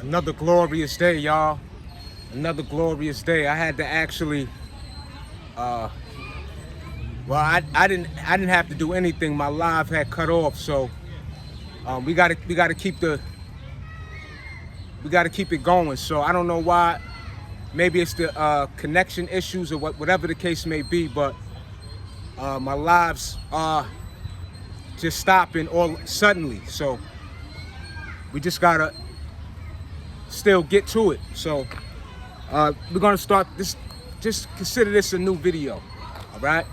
Another glorious day, y'all. Another glorious day. I had to actually, I didn't have to do anything. My live had cut off, so we gotta keep it going. So I don't know why. Maybe it's the connection issues or whatever the case may be, but my lives are just stopping all suddenly. So we just gotta still get to it. So we're gonna start this. Just consider this a new video, all right?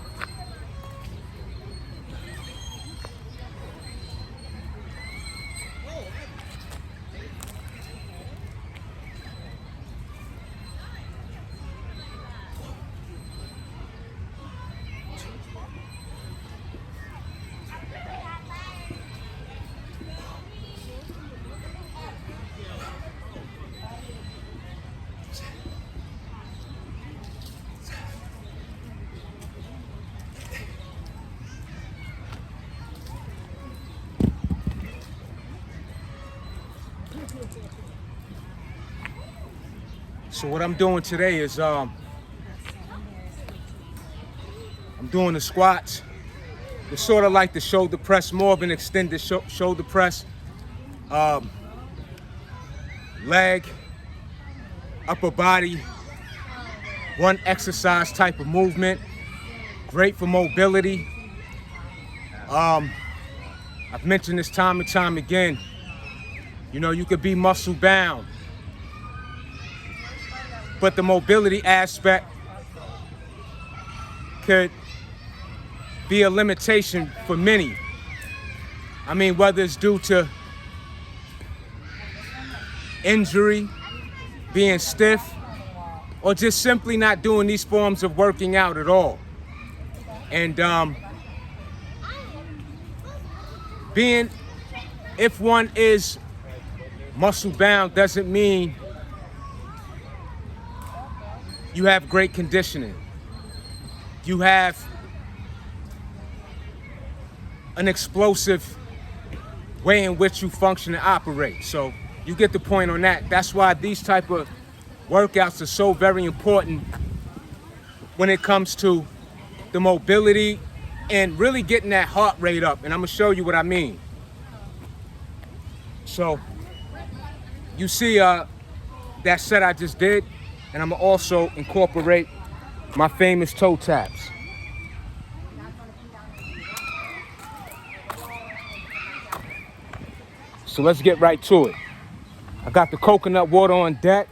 So what I'm doing today is I'm doing the squats. It's sort of like the shoulder press, more of an extended shoulder press. Leg, upper body, one exercise type of movement. Great for mobility. I've mentioned this time and time again. You know, you could be muscle bound, but the mobility aspect could be a limitation for many. I mean, whether it's due to injury, being stiff, or just simply not doing these forms of working out at all. And if one is muscle bound doesn't mean you have great conditioning. You have an explosive way in which you function and operate. So you get the point on that. That's why these type of workouts are so very important when it comes to the mobility and really getting that heart rate up. And I'm gonna show you what I mean. So you see that set I just did, and I'm gonna also incorporate my famous toe taps. So let's get right to it. I got the coconut water on deck.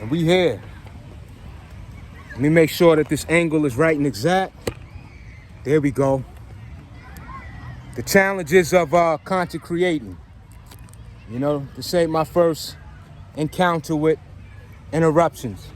And we here. Let me make sure that this angle is right and exact. There we go. The challenges of content creating. You know, this ain't my first encounter with interruptions.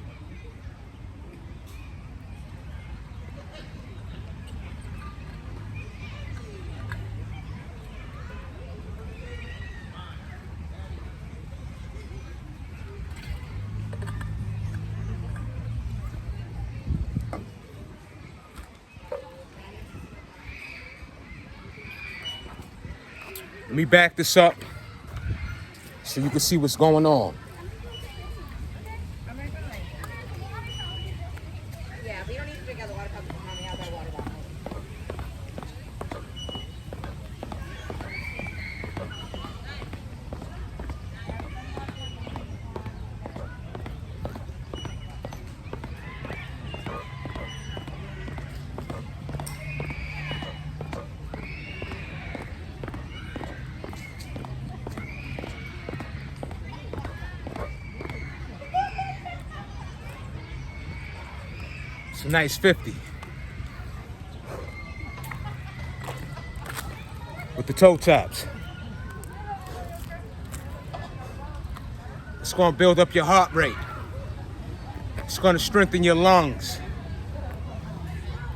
Let me back this up so you can see what's going on. Yeah, we don't need to drink out of the water cup. Mommy has our water bottle. It's a nice 50. With the toe taps. It's gonna build up your heart rate. It's gonna strengthen your lungs.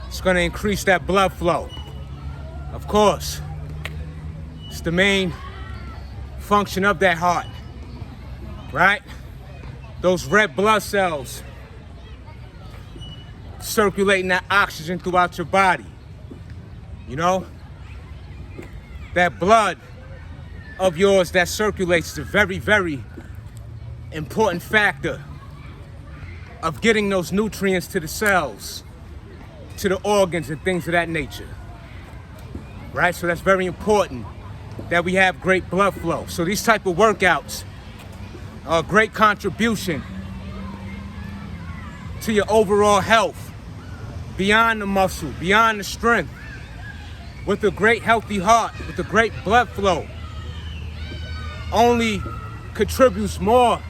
It's gonna increase that blood flow. Of course, it's the main function of that heart, right? Those red blood cells circulating that oxygen throughout your body. You know? that blood of yours that circulates is a very, very important factor of getting those nutrients to the cells, to the organs and things of that nature, right? So that's very important that we have great blood flow. So these type of workouts are a great contribution to your overall health, beyond the muscle, beyond the strength. With a great healthy heart, with a great blood flow, only contributes more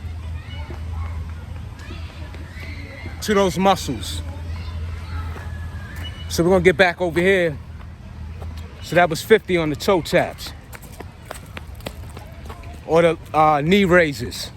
to those muscles. So we're gonna get back over here. So that was 50 on the toe taps or the knee raises.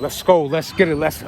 Let's go, let's get it, let's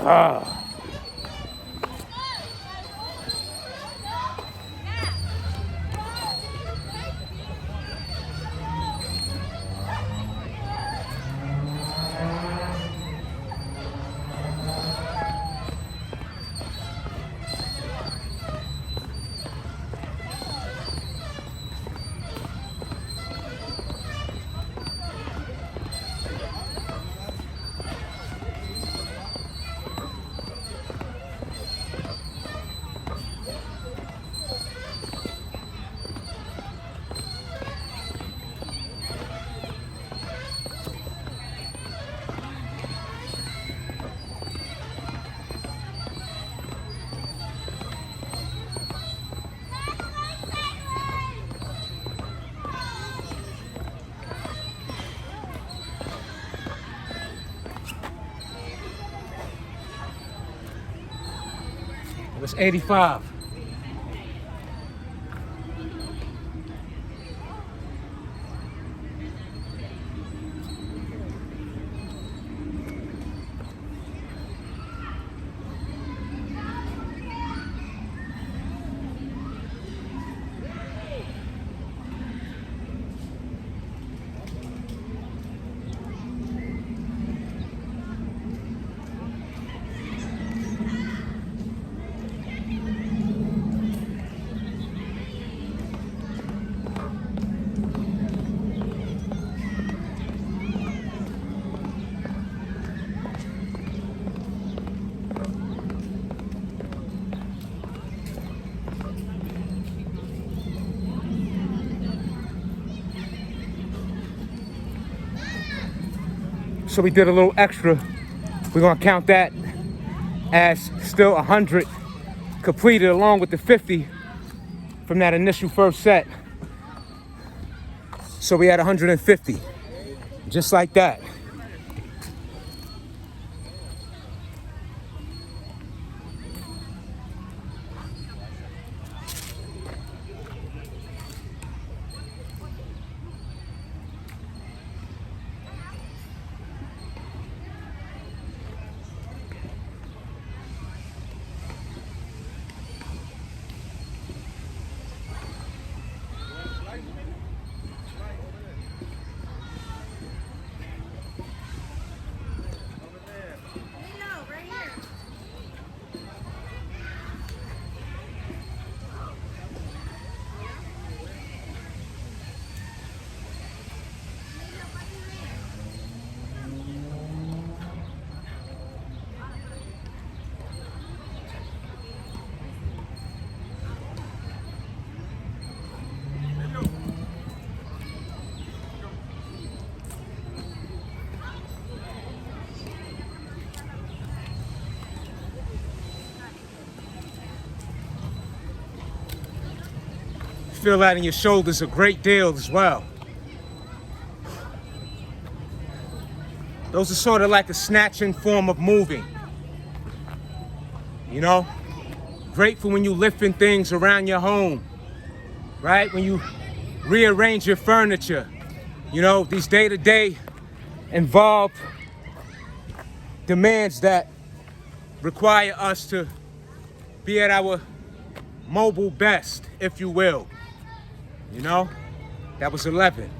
That's 85. So we did a little extra. We're gonna count that as still 100 completed along with the 50 from that initial first set. So we had 150, just like that. feel that in your shoulders a great deal as well. Those are sort of like a snatching form of moving. You know? Great for when you lifting things around your home, right? When you rearrange your furniture. You know, these day-to-day involved demands that require us to be at our mobile best, if you will. You know? That was 11.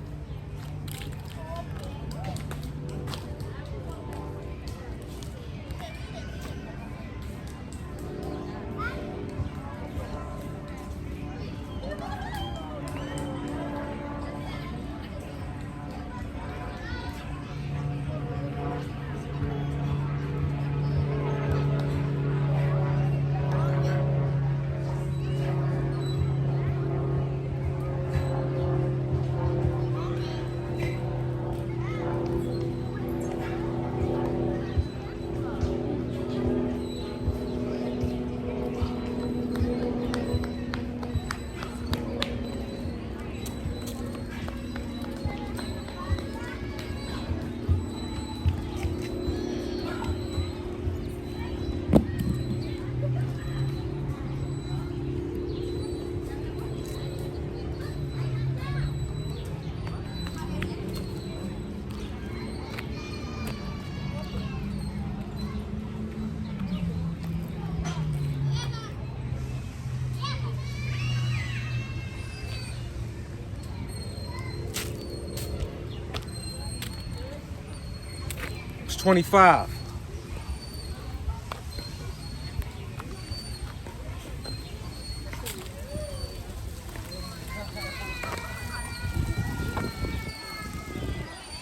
It's 25.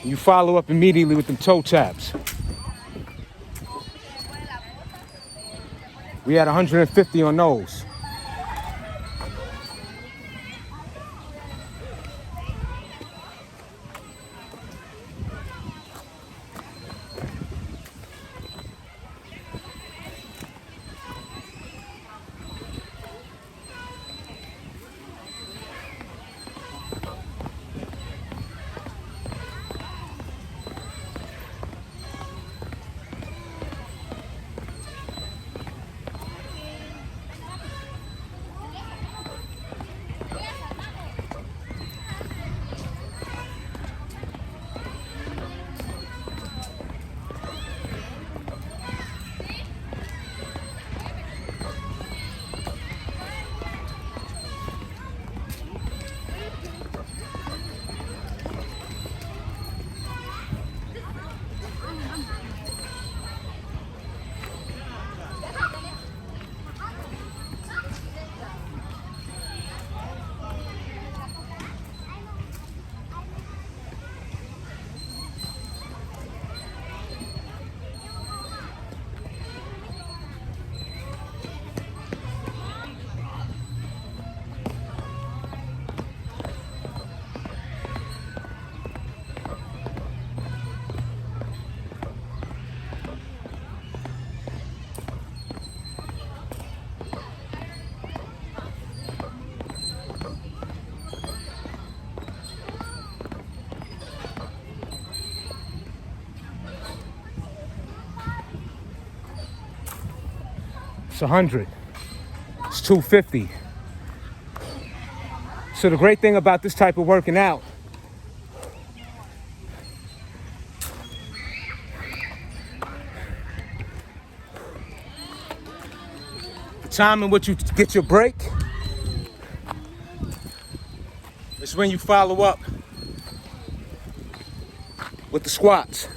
You follow up immediately with them toe taps. We had 150 on those. It's 100. It's 250. So the great thing about this type of working out, the time in which you get your break is when you follow up with the squats,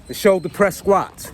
the shoulder press squats.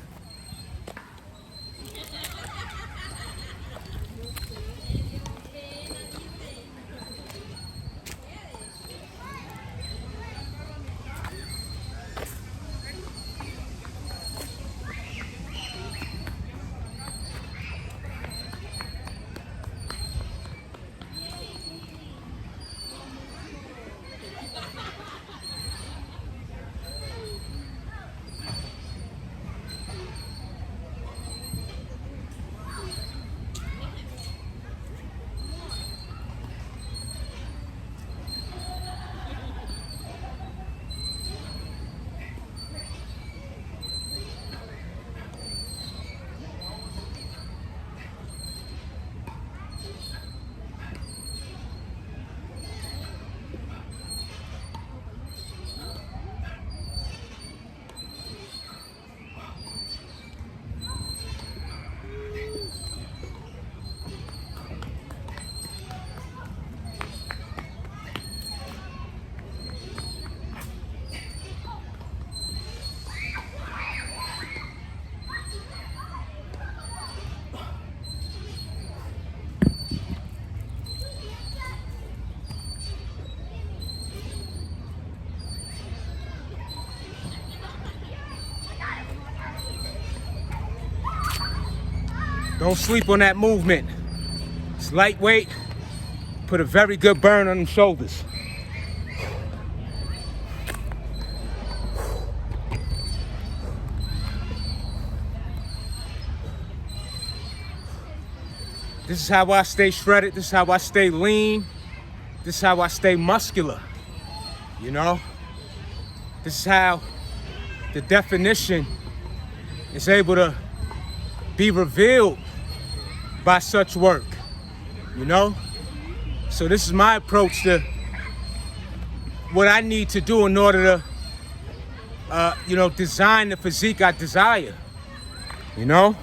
Don't sleep on that movement. It's lightweight. Put a very good burn on them shoulders. This is how I stay shredded. This is how I stay lean. This is how I stay muscular. You know? This is how the definition is able to be revealed by such work. You know? So this is my approach to what I need to do in order to, design the physique I desire. You know?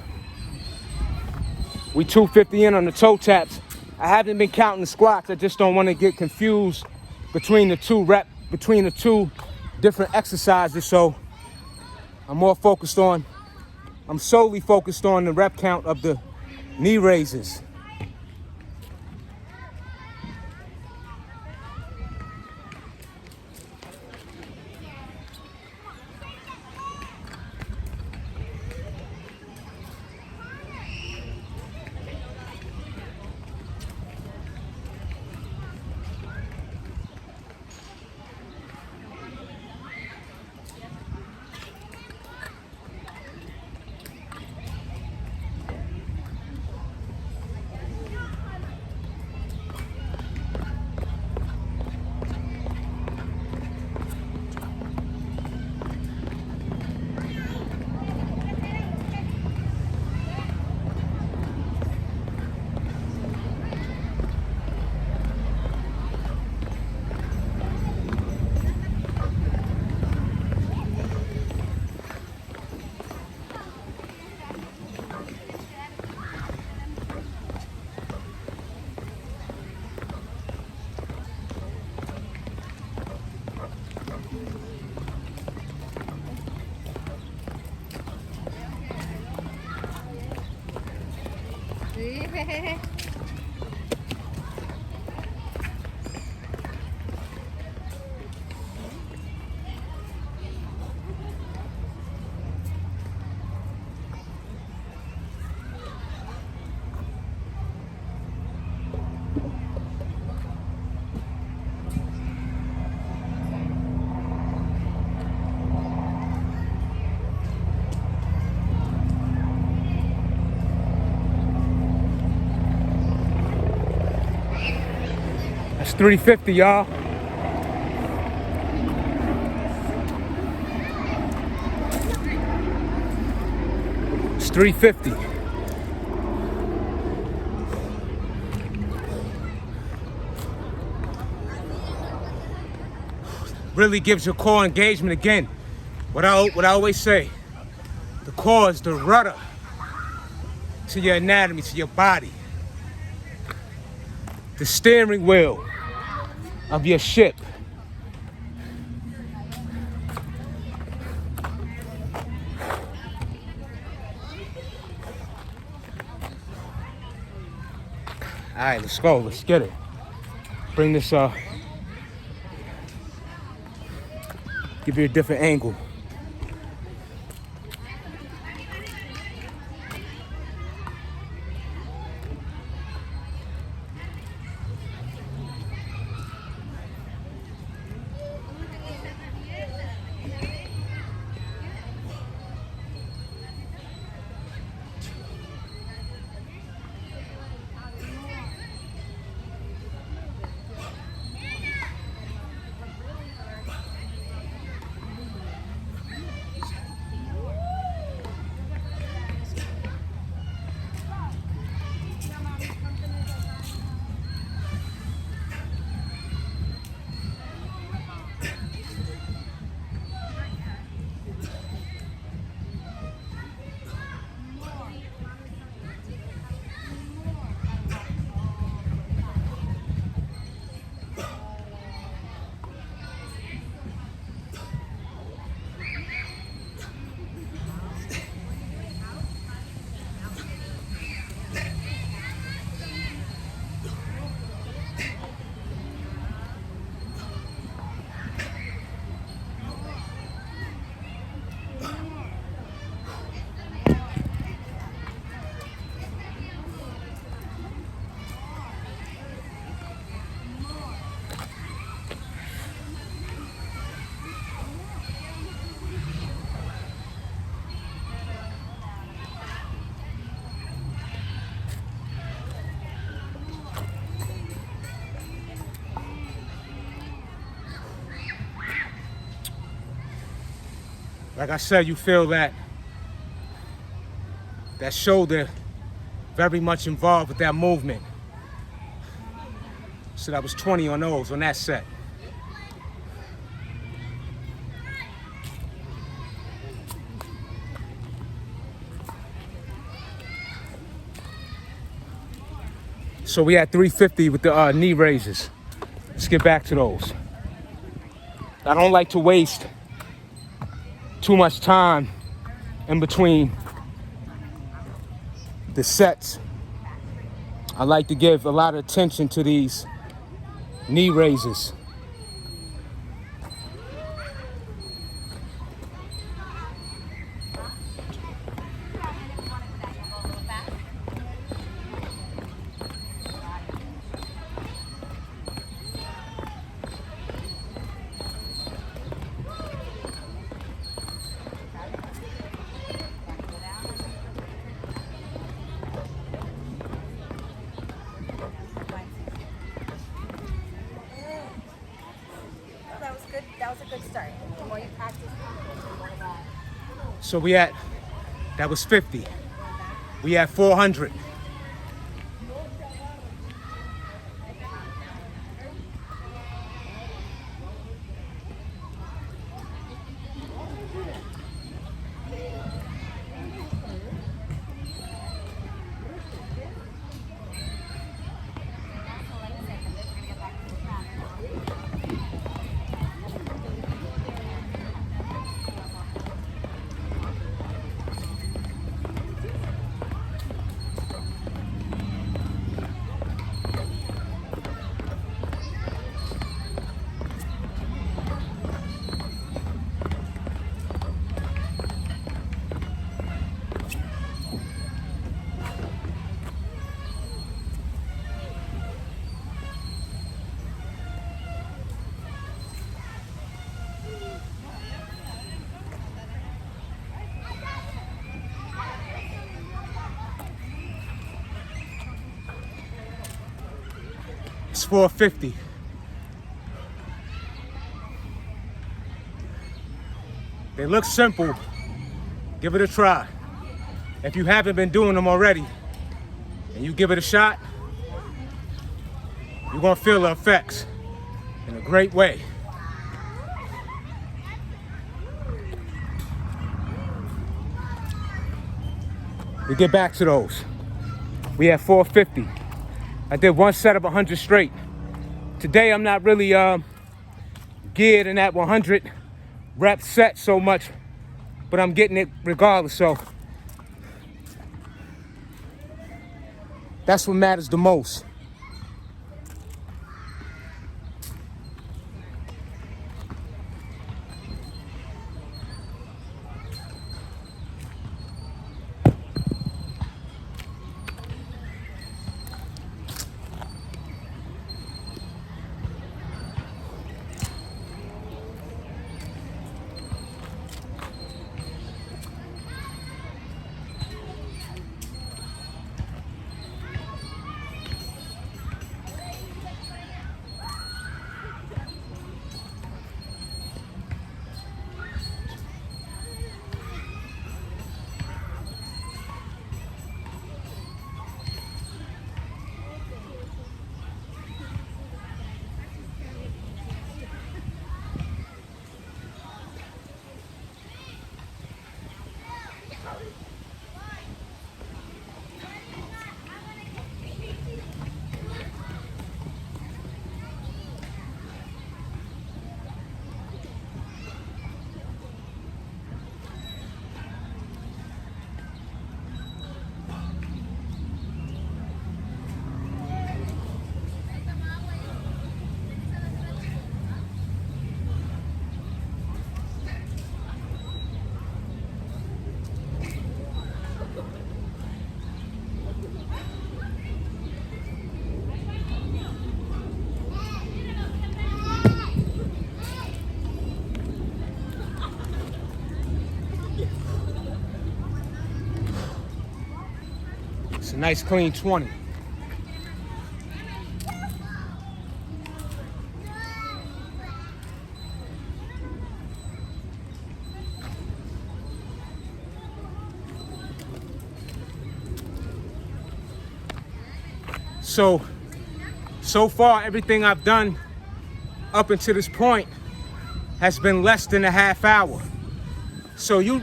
We 250 in on the toe taps. I haven't been counting the squats. I just don't want to get confused between the two different exercises. So I'm solely focused on the rep count of the knee raises. That's 350, y'all. It's 350. Really gives your core engagement again. What I always say, the core is the rudder to your anatomy, to your body. The steering wheel of your ship. All right, let's go. Let's get it. Bring this give you a different angle. Like I said, you feel that shoulder very much involved with that movement. So that was 20 on those, on that set. So we had 350 with the knee raises. Let's get back to those. I don't like to waste too much time in between the sets. I like to give a lot of attention to these knee raises. That was a good start. The more you practice, the more that. So that was 50. We had 400. It's 450. They look simple. Give it a try. If you haven't been doing them already, and you give it a shot, you're gonna feel the effects in a great way. We get back to those. We had 450. I did one set of 100 straight. Today I'm not really geared in that 100 rep set so much, but I'm getting it regardless. So that's what matters the most. It's a nice clean 20. So far, everything I've done up until this point has been less than a half hour. So you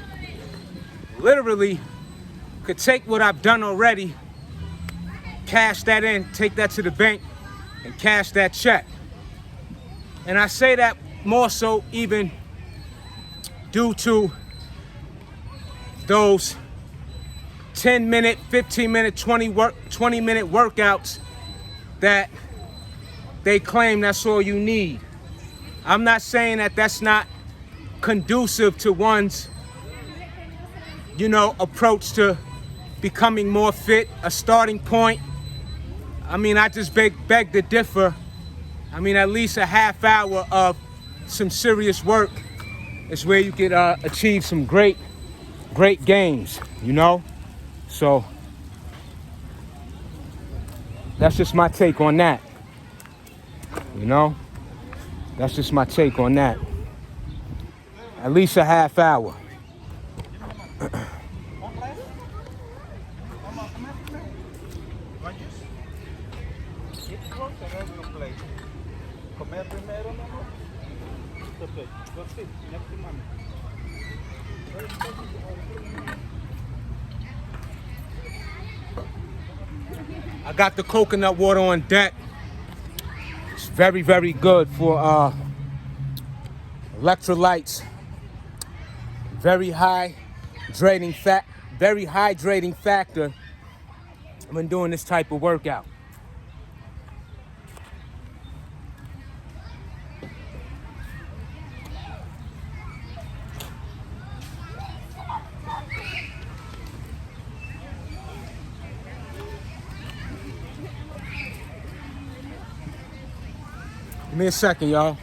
literally could take what I've done already, cash that in, take that to the bank, and cash that check. And I say that more so even due to those 10-minute, 15-minute, 20-minute workouts that they claim that's all you need. I'm not saying that that's not conducive to one's, approach to becoming more fit, a starting point. I mean, I just beg to differ. I mean, at least a half hour of some serious work is where you could achieve some great gains, So that's just my take on that. That's just my take on that. At least a half hour. I got the coconut water on deck. It's very, very good for electrolytes. Very hydrating factor when doing this type of workout. Give me a second, y'all.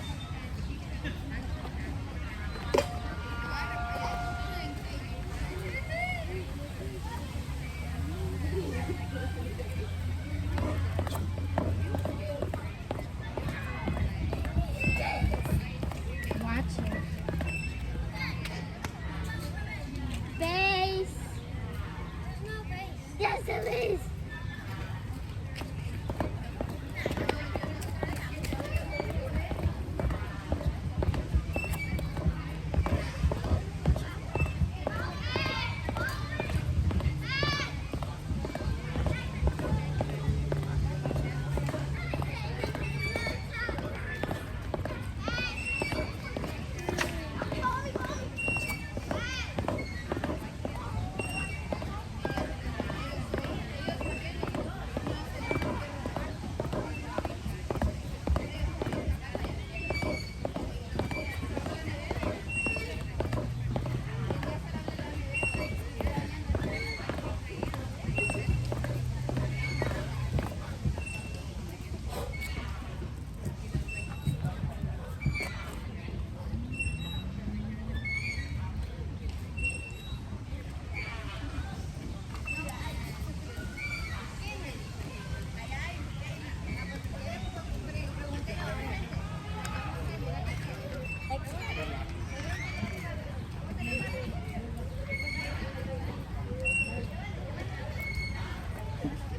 Base. No base. Yes, it is.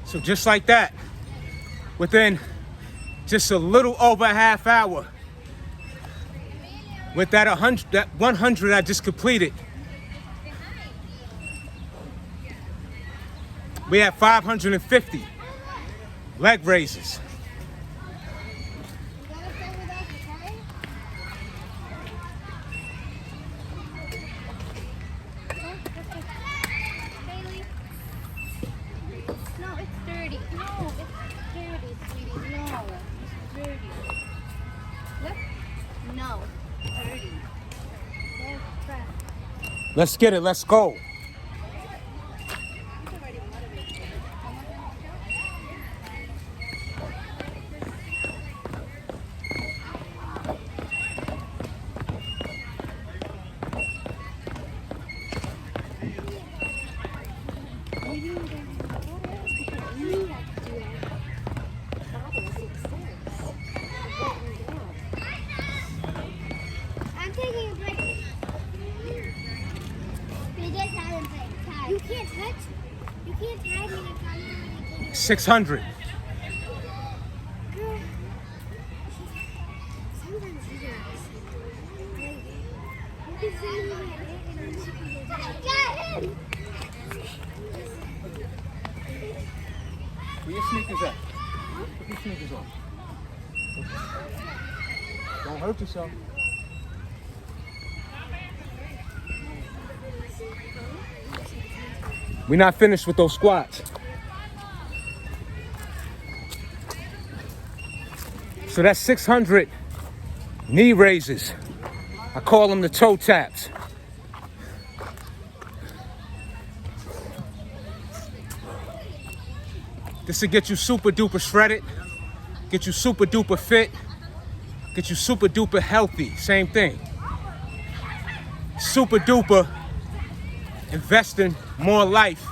So just like that, within just a little over a half hour, with that 100 I just completed, we have 550 leg raises. No, 30. Let's get it. Let's go. I'm taking a break. We just haven't played tag. You can't touch. You can't tag me if I'm 600. Where your sneakers at? Put your sneakers on. Don't hurt yourself. We're not finished with those squats. So that's 600 knee raises. I call them the toe taps. This will get you super duper shredded, get you super duper fit, get you super duper healthy. Same thing. Super duper investing more life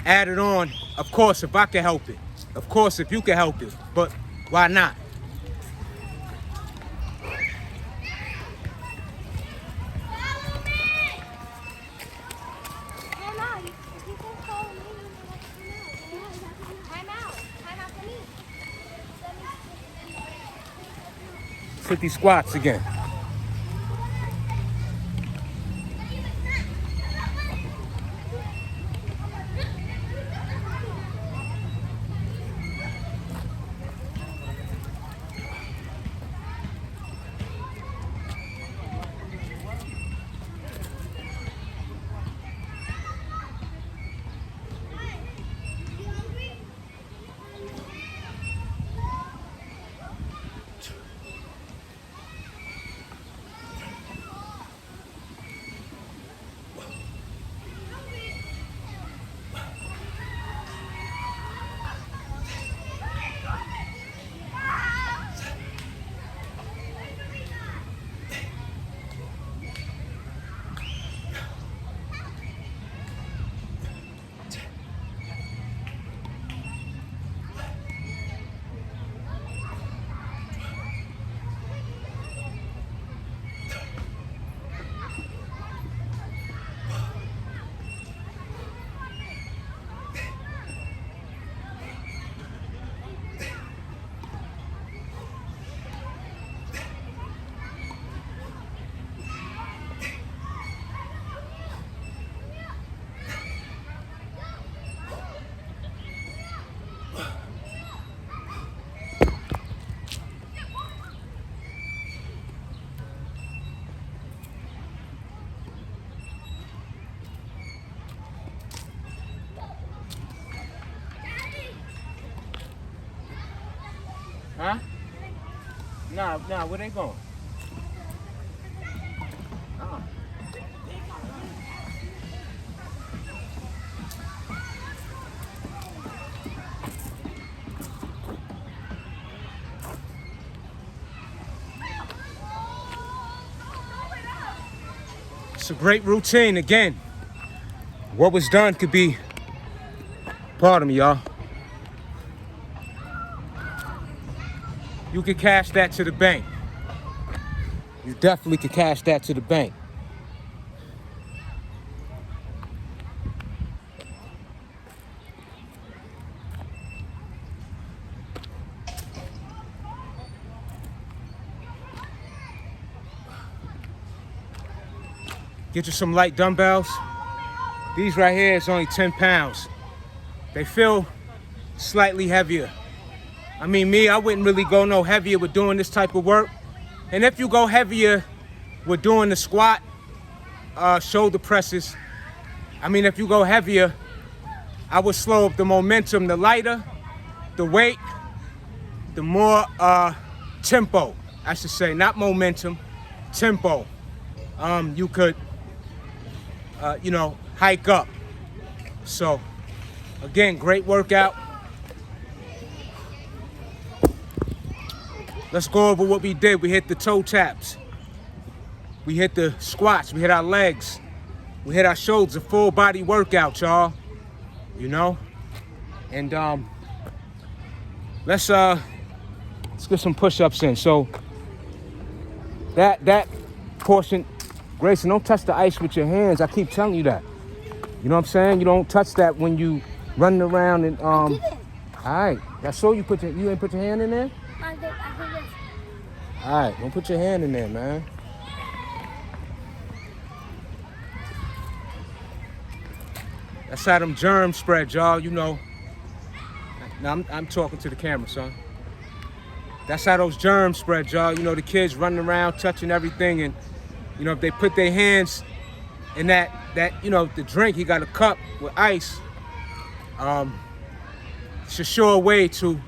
added on. Of course, if I can help it. Of course, if you can help it. But why not? Let's hit these squats again. Huh? Nah, where they going? It's a great routine. Again, what was done could be, pardon me, y'all. You could cash that to the bank. You definitely could cash that to the bank. Get you some light dumbbells. These right here is only 10 pounds. They feel slightly heavier. I mean, me, I wouldn't really go no heavier with doing this type of work. And if you go heavier with doing the squat, shoulder presses, I mean, if you go heavier, I would slow up the momentum. The lighter the weight, the more tempo, I should say, not momentum, tempo, you could, hike up. So, again, great workout. Let's go over what we did. We hit the toe taps. We hit the squats. We hit our legs. We hit our shoulders. A full body workout, y'all. And let's get some push-ups in. So that portion, Grayson, don't touch the ice with your hands. I keep telling you that. You know what I'm saying? You don't touch that when you running around and I didn't. All right. I saw you you ain't put your hand in there? I think All right, don't put your hand in there, man. That's how them germs spread, y'all. You know. Now I'm talking to the camera, son. That's how those germs spread, y'all. You know, the kids running around touching everything, and you know, if they put their hands in that you know, the drink, he got a cup with ice. It's a sure way to,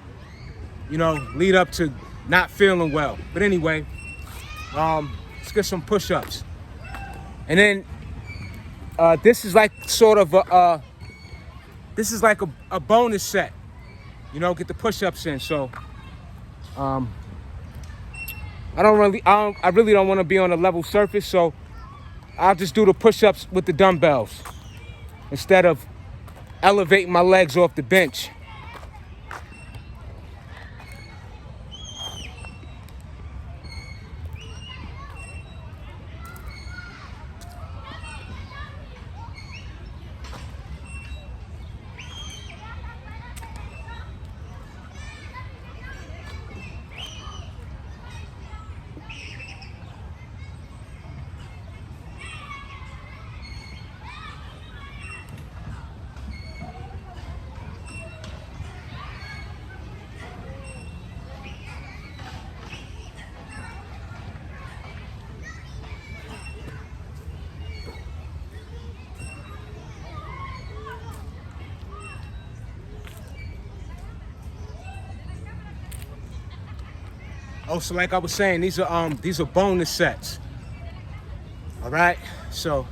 you know, lead up to not feeling well. But anyway, let's get some push-ups. And then this is like sort of this is like a bonus set. You know, get the push-ups in. So I really don't want to be on a level surface, so I'll just do the push-ups with the dumbbells instead of elevating my legs off the bench. Oh, so like I was saying, these are bonus sets. All right, so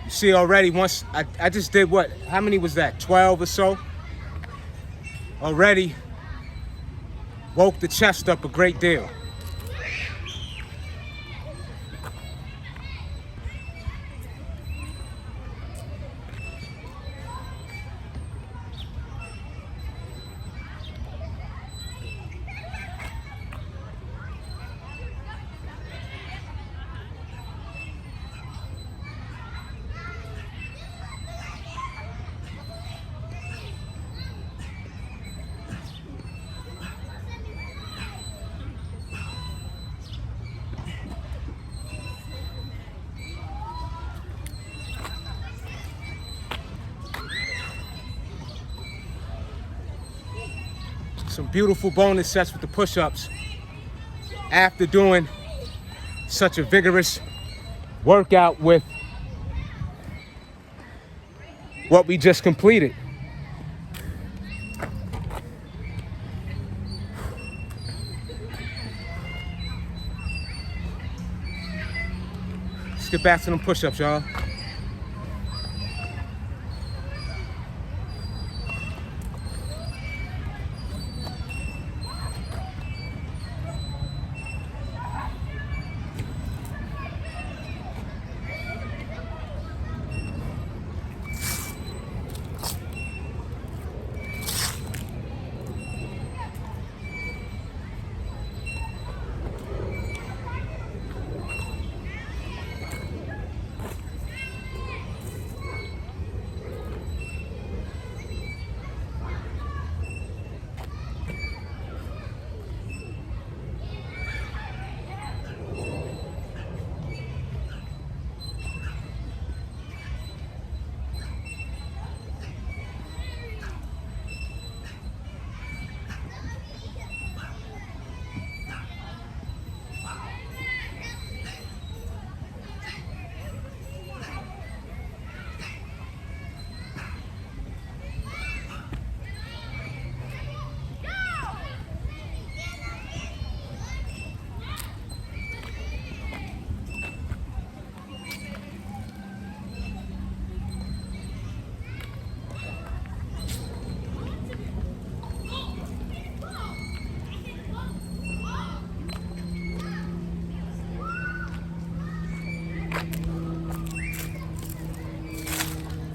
you see already, once I just did what? How many was that? 12 or so. Already woke the chest up a great deal. Some beautiful bonus sets with the push-ups after doing such a vigorous workout with what we just completed. Let's get back to them push-ups, y'all.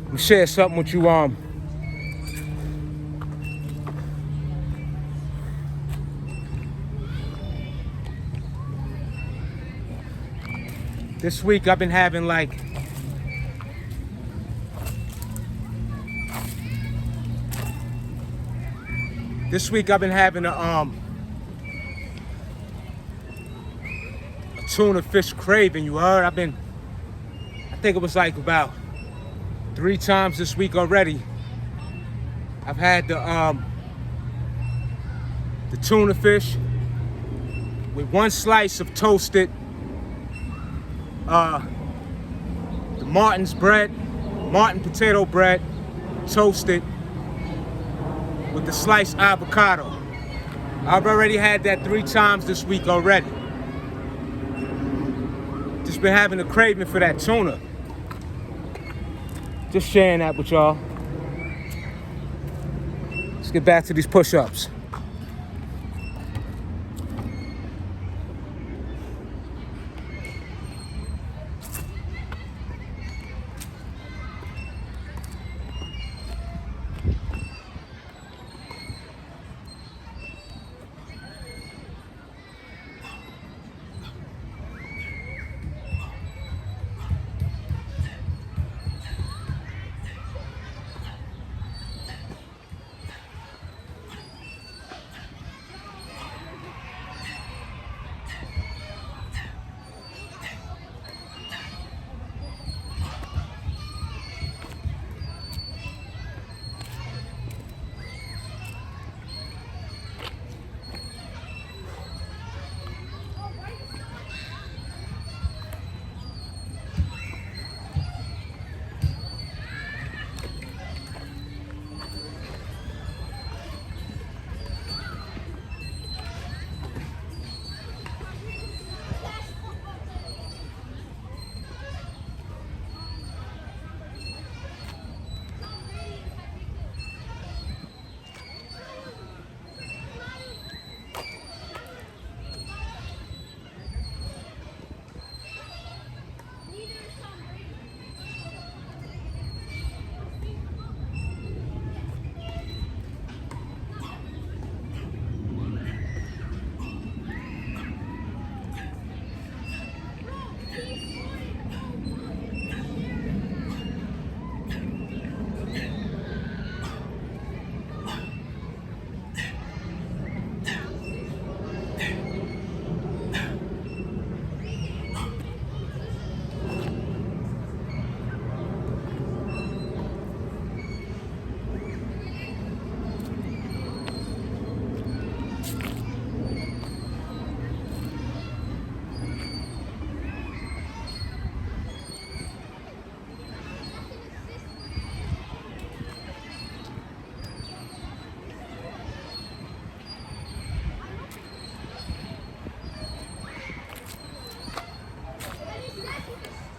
Let me share something with you. This week I've been having like tuna fish craving, you heard? I think it was like about 3 times this week already. I've had the tuna fish with 1 slice of toasted the Martin potato bread, toasted with the sliced avocado. I've already had that 3 times this week already. Just been having a craving for that tuna. Just sharing that with y'all. Let's get back to these push-ups.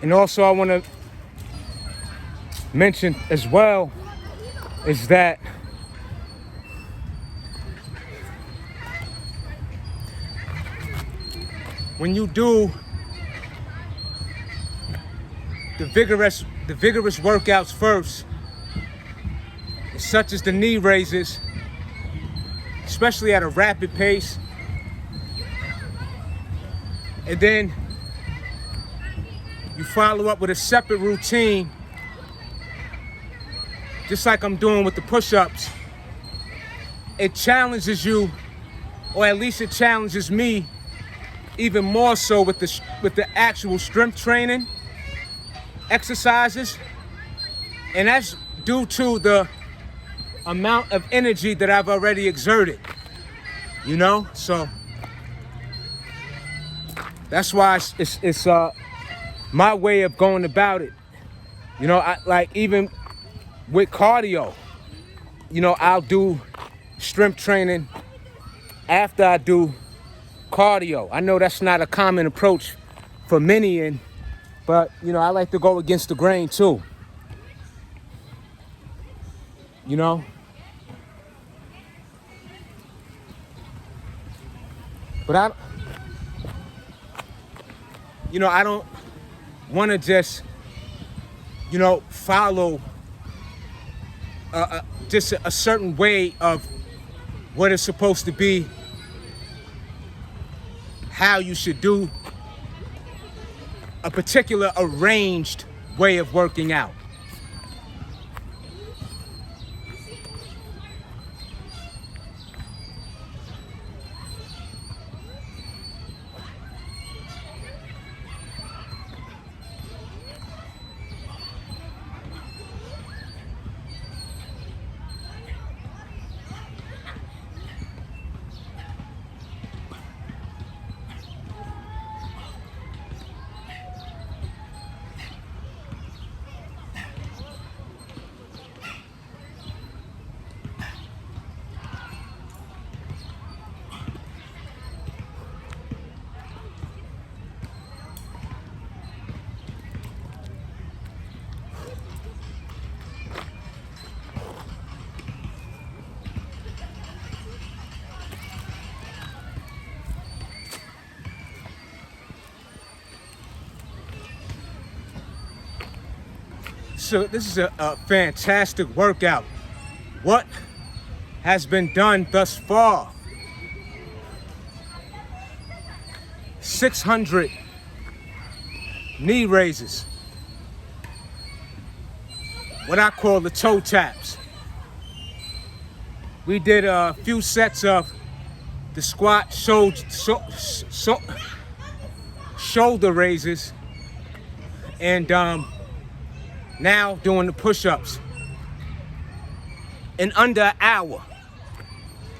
And also I want to mention as well is that when you do the vigorous workouts first, such as the knee raises, especially at a rapid pace, and then you follow up with a separate routine, just like I'm doing with the push-ups, it challenges you, or at least it challenges me even more so with the actual strength training exercises. And that's due to the amount of energy that I've already exerted, you know? So that's why it's my way of going about it. You know, like even with cardio, you know, I'll do strength training after I do cardio. I know that's not a common approach for many, but you know, I like to go against the grain too. You know? But I don't want to just, you know, follow just a certain way of what is supposed to be, how you should do a particular arranged way of working out. is a fantastic workout. What has been done thus far? 600 knee raises. What I call the toe taps. We did a few sets of the squat shoulder raises, and now doing the push-ups in under an hour.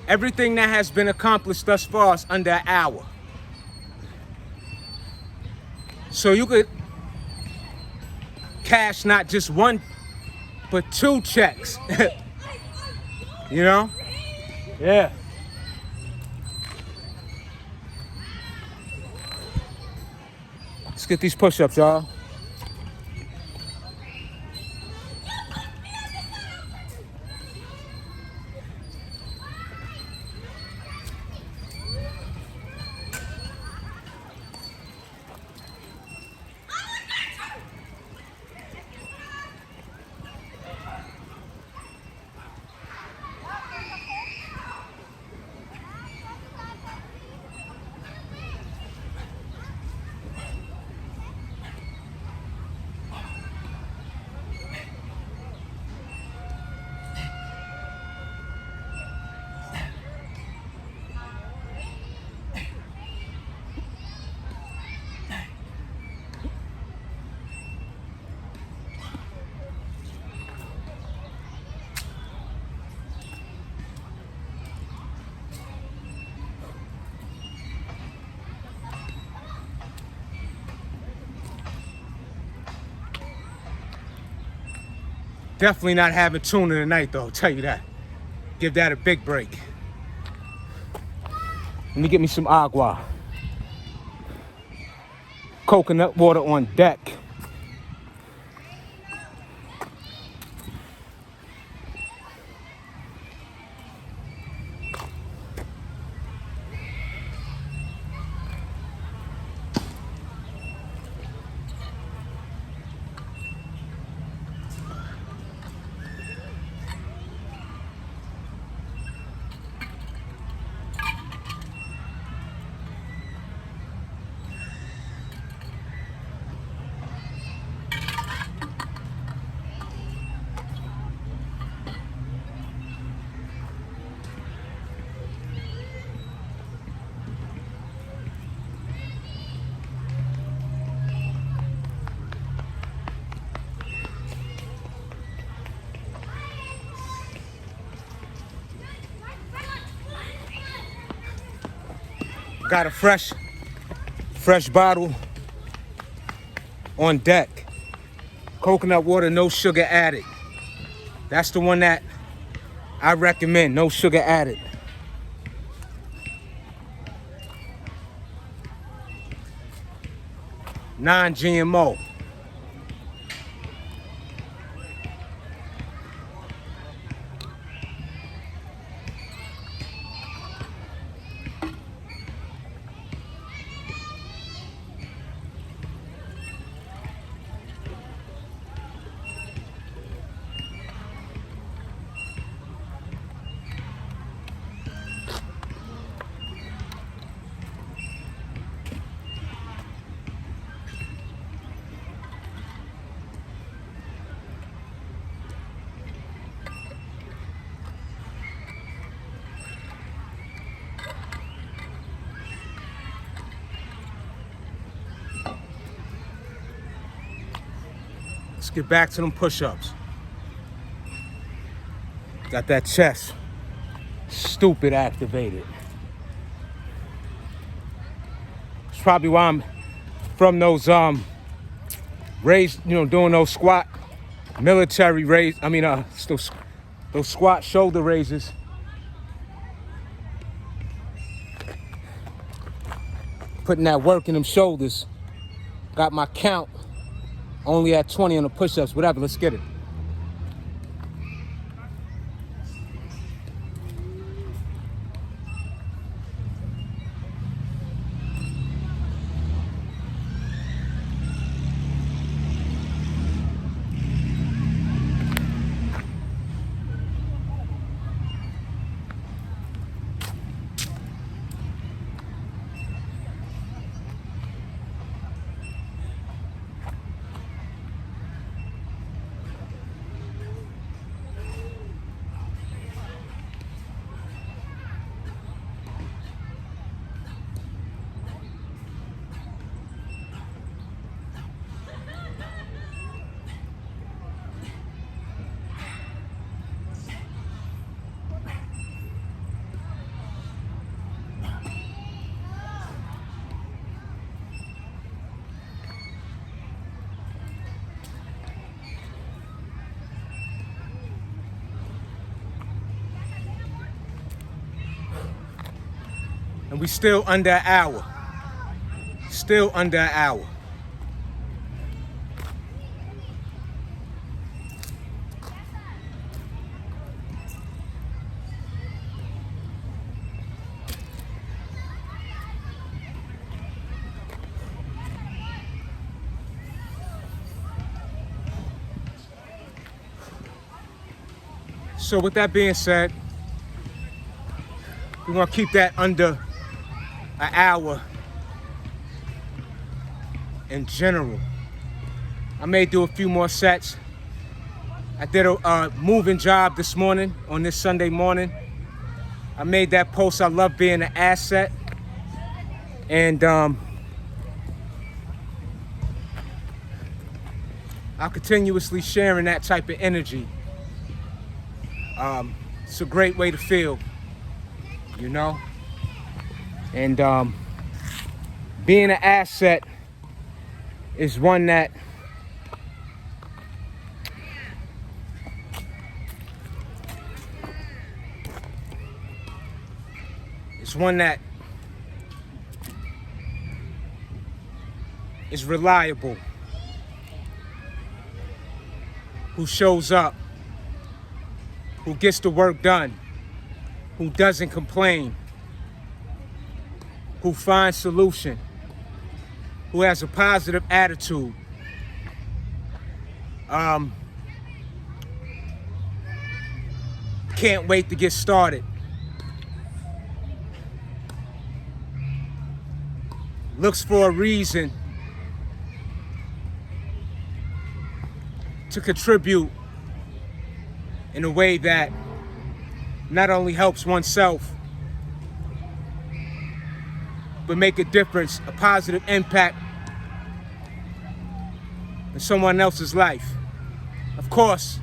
Everything that has been accomplished thus far is under an hour. So you could cash not just one, but 2 checks. You know? Yeah. Let's get these push-ups, y'all. Definitely not having tuna tonight, though, I'll tell you that. Give that a big break. Let me get me some agua. Coconut water on deck. Got a fresh bottle on deck. Coconut water, no sugar added. That's the one that I recommend, no sugar added. Non-GMO. Let's get back to them push-ups. Got that chest stupid activated. It's probably why I'm from those raised, doing those squat military raise. Those squat shoulder raises. Putting that work in them shoulders. Got my count only at 20 on the push-ups, whatever, let's get it. And we still under an hour. Still under an hour. So with that being said, we're gonna keep that under an hour in general. I may do a few more sets. I did a moving job this morning on this Sunday morning. I made that post, I love being an asset. And I'll continuously sharing that type of energy. It's a great way to feel, you know? And being an asset is one that is reliable, who shows up, who gets the work done, who doesn't complain, who finds solution, who has a positive attitude. Can't wait to get started. Looks for a reason to contribute in a way that not only helps oneself, but make a difference, a positive impact in someone else's life. Of course,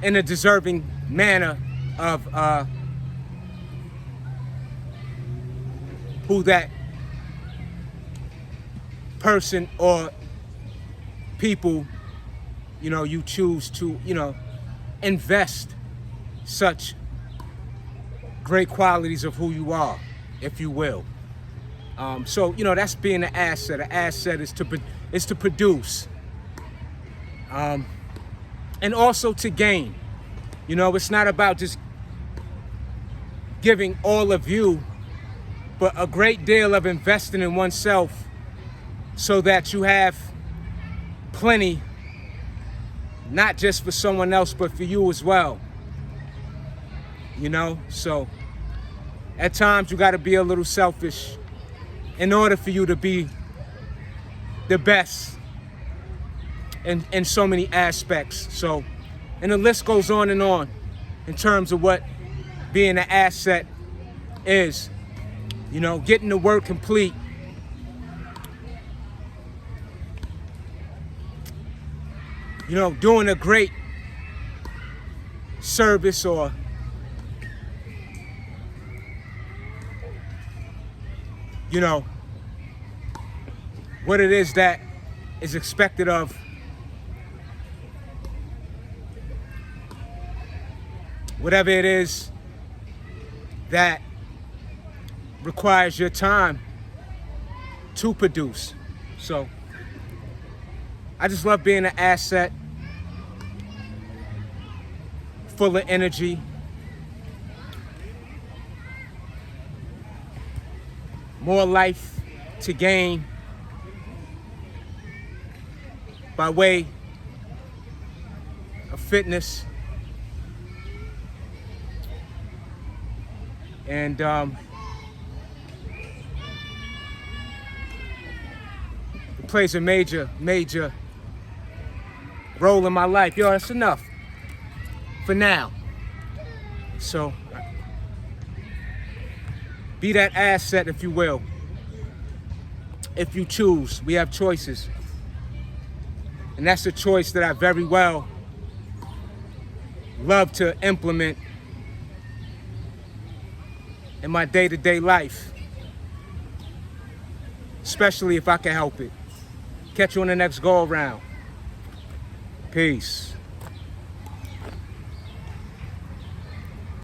in a deserving manner of who that person or people, you know, you choose to, you know, invest such great qualities of who you are, if you will. So, you know, that's being an asset. An asset is to produce, and also to gain. You know, it's not about just giving all of you, but a great deal of investing in oneself so that you have plenty, not just for someone else, but for you as well. You know, so at times you got to be a little selfish in order for you to be the best in so many aspects. So, and the list goes on in terms of what being an asset is. You know, getting the work complete. You know, doing a great service, or you know, what it is that is expected of whatever it is that requires your time to produce. So I just love being an asset, full of energy, more life to gain by way of fitness. And it plays a major role in my life. Yo, that's enough for now. So be that asset, if you will. If you choose, we have choices. And that's a choice that I very well love to implement in my day-to-day life, especially if I can help it. Catch you on the next go around. Peace.